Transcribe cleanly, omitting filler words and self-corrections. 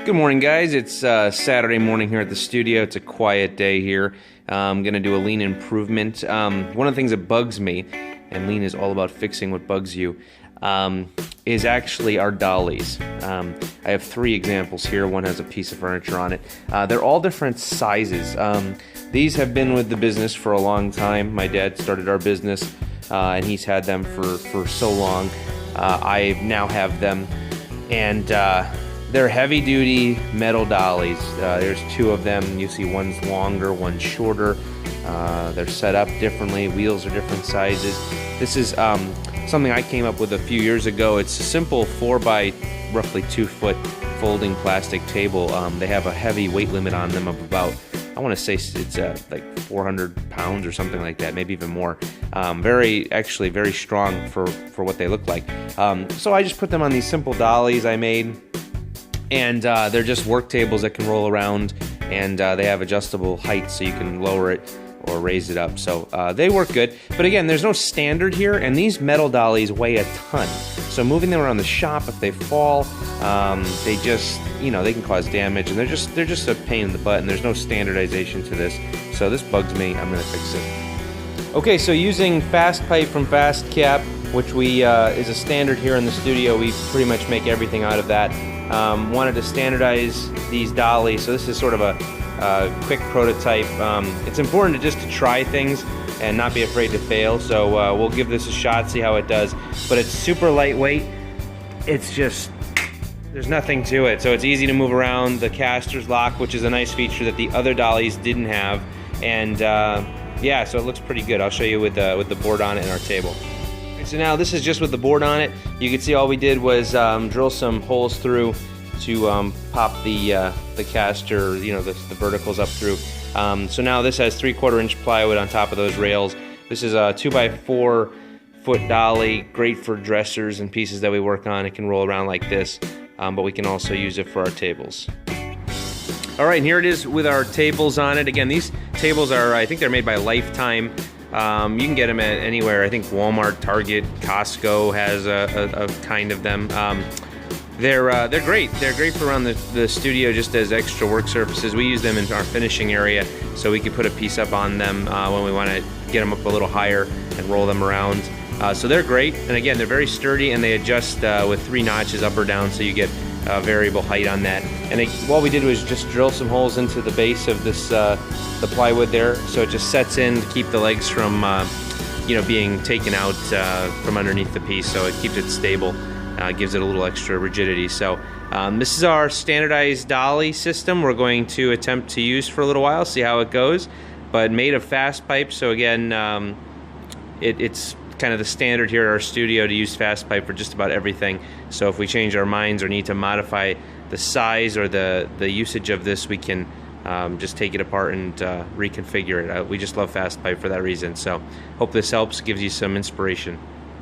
Good morning, guys. It's Saturday morning here at the studio. It's a quiet day here. I'm going to do a lean improvement. One of the things that bugs me, and lean is all about fixing what bugs you, is actually our dollies. I have 3 examples here. One has a piece of furniture on it. They're all different sizes. These have been with the business for a long time. My dad started our business, and he's had them for so long. I now have them, and they're heavy-duty metal dollies. There's 2 of them. You see one's longer, one's shorter. They're set up differently. Wheels are different sizes. This is something I came up with a few years ago. It's a simple 4 by roughly 2 foot folding plastic table. They have a heavy weight limit on them of about, I want to say it's like 400 pounds or something like that, maybe even more. Actually very strong for what they look like. So I just put them on these simple dollies I made. And they're just work tables that can roll around, and they have adjustable heights so you can lower it or raise it up. So they work good. But again, there's no standard here, and these metal dollies weigh a ton. So moving them around the shop, if they fall, they just, they can cause damage, and they're just a pain in the butt, and there's no standardization to this. So this bugs me. I'm going to fix it. Okay, so using Fastpipe from Fastpipe, which is a standard here in the studio, we pretty much make everything out of that. Wanted to standardize these dollies, so this is sort of a quick prototype. It's important to try things and not be afraid to fail, so we'll give this a shot, see how it does. But it's super lightweight. It's just, there's nothing to it, so it's easy to move around. The casters lock, which is a nice feature that the other dollies didn't have, and yeah, so it looks pretty good. I'll show you with the board on it and our table. So now this is just with the board on it. You can see all we did was drill some holes through to pop the caster, the verticals up through. So now this has 3/4 inch plywood on top of those rails. This is a 2 by 4 foot dolly, great for dressers and pieces that we work on. It can roll around like this, but we can also use it for our tables. All right, and here it is with our tables on it. Again, these tables are, I think they're made by Lifetime. You can get them at anywhere. I think Walmart, Target, Costco has a kind of them. They're great. They're great for around the studio just as extra work surfaces. We use them in our finishing area, so we can put a piece up on them when we want to get them up a little higher and roll them around. So they're great, and again, they're very sturdy, and they adjust with 3 notches up or down, so you get variable height on that. And what we did was just drill some holes into the base of this the plywood there, so it just sets in to keep the legs from being taken out from underneath the piece, so it keeps it stable, gives it a little extra rigidity. So this is our standardized dolly system we're going to attempt to use for a little while, see how it goes, but made of Fastpipe. So again, it's kind of the standard here at our studio to use Fastpipe for just about everything. So if we change our minds or need to modify the size or the usage of this, we can just take it apart and reconfigure it. We just love Fastpipe for that reason. So hope this helps, gives you some inspiration.